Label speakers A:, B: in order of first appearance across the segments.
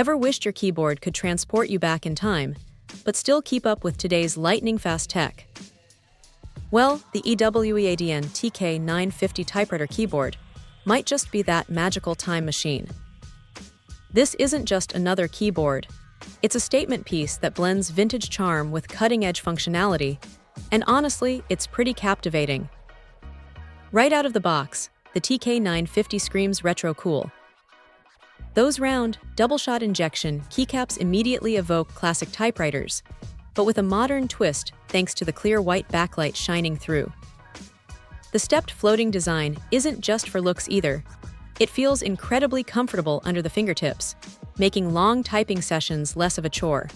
A: Ever wished your keyboard could transport you back in time, but still keep up with today's lightning-fast tech? Well, the EWEADN TK950 typewriter keyboard might just be that magical time machine. This isn't just another keyboard. It's a statement piece that blends vintage charm with cutting-edge functionality, and honestly, it's pretty captivating. Right out of the box, the TK950 screams retro cool. Those round, double-shot injection keycaps immediately evoke classic typewriters, but with a modern twist thanks to the clear white backlight shining through. The stepped floating design isn't just for looks either. It feels incredibly comfortable under the fingertips, making long typing sessions less of a chore.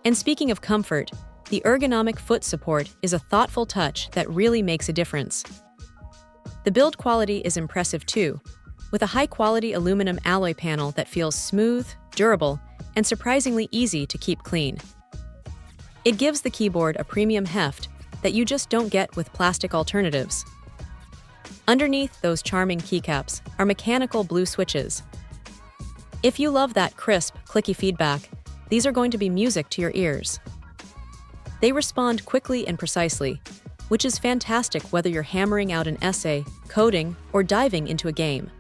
A: And speaking of comfort, the ergonomic foot support is a thoughtful touch that really makes a difference. The build quality is impressive too, with a high-quality aluminum alloy panel that feels smooth, durable, and surprisingly easy to keep clean. It gives the keyboard a premium heft that you just don't get with plastic alternatives. Underneath those charming keycaps are mechanical blue switches. If you love that crisp, clicky feedback, these are going to be music to your ears. They respond quickly and precisely, which is fantastic whether you're hammering out an essay, coding, or diving into a game.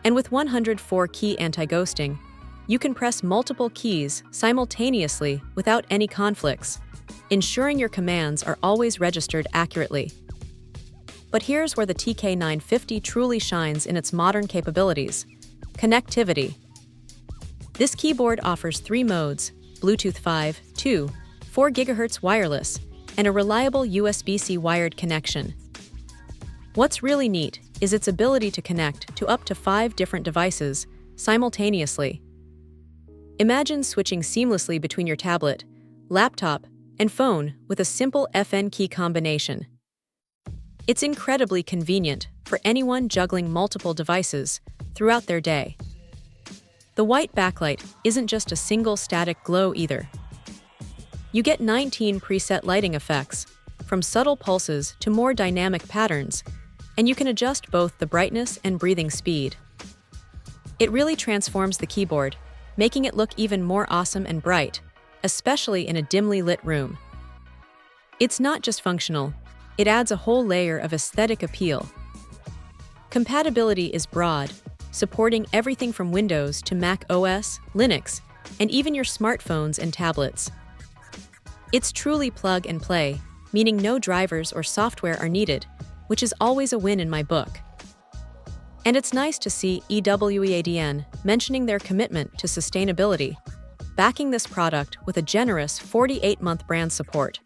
A: And with 104 key anti-ghosting, you can press multiple keys simultaneously without any conflicts, ensuring your commands are always registered accurately. But here's where the TK950 truly shines in its modern capabilities: connectivity. This keyboard offers 3 modes: Bluetooth 5, 2, 4 GHz wireless, and a reliable USB-C wired connection. What's really neat is its ability to connect to up to 5 different devices simultaneously. Imagine switching seamlessly between your tablet, laptop, and phone with a simple FN key combination. It's incredibly convenient for anyone juggling multiple devices throughout their day. The white backlight isn't just a single static glow either. You get 19 preset lighting effects, from subtle pulses to more dynamic patterns, and you can adjust both the brightness and breathing speed. It really transforms the keyboard, making it look even more awesome and bright, especially in a dimly lit room. It's not just functional, it adds a whole layer of aesthetic appeal. Compatibility is broad, supporting everything from Windows to Mac OS, Linux, and even your smartphones and tablets. It's truly plug and play, meaning no drivers or software are needed, which is always a win in my book. And it's nice to see EWEADN mentioning their commitment to sustainability, backing this product with a generous 48-month brand support.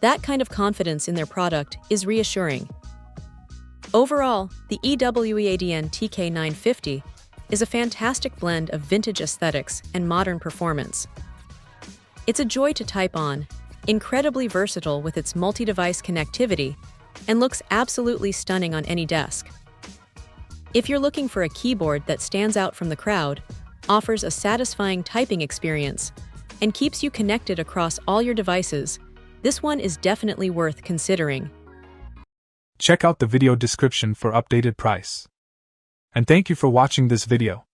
A: That kind of confidence in their product is reassuring. Overall, the EWEADN TK950 is a fantastic blend of vintage aesthetics and modern performance. It's a joy to type on, incredibly versatile with its multi-device connectivity, and looks absolutely stunning on any desk. If you're looking for a keyboard that stands out from the crowd, offers a satisfying typing experience, and keeps you connected across all your devices, this one is definitely worth considering.
B: Check out the video description for updated price. And thank you for watching this video.